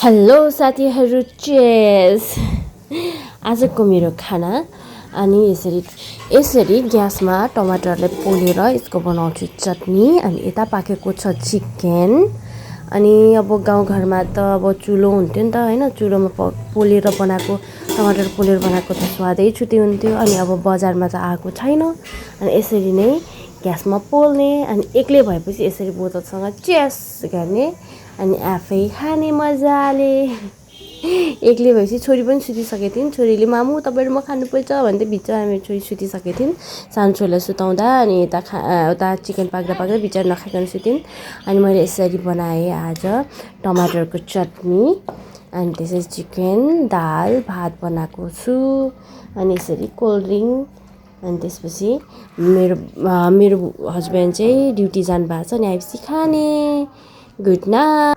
Hello साथीहरू, chess. आजको मेरो खाना अनि यसरी ग्यासमा टमाटरलाई पोलेर यसको बनाउँछु चटनी। अनि यता पाकेको छ चिकन। अनि अब गाउँघरमा त अब चुलो हुन्थ्यो नि त हैन, चुलोमा पोलेर बनाएको टमाटर पोलेर बनाएको त स्वादै छुट्टै हुन्थ्यो। अनि अब बजारमा त आएको छैन। अनि यसरी नै ग्यासमा पोल्ने अनि एक्लै भएपछि यसरी बोतलसँग चेस गर्ने अनि आफै खाने मजाले। एक्लै भएपछि छोरी पनि सुतिसकेको थिइन्। छोरीले मामु तपाईँ र म खानुपर्छ भन्दै बिचरा मेरो छोरी सुतिसकेको थिइन्। सानो छोरीलाई सुताउँदा अनि उता चिकन पाक्दा पाक्दै बिचरा नखाइकन सुतिन्। अनि मैले यसरी बनाएँ आज टमाटरको चटनी अनि त्यसपछि चिकन, दाल, भात बनाएको छु अनि यसरी कोल्ड ड्रिङ्क। अनि त्यसपछि मेरो हस्बेन्ड चाहिँ ड्युटी जानुभएको छ अनि आएपछि खाने। Good night.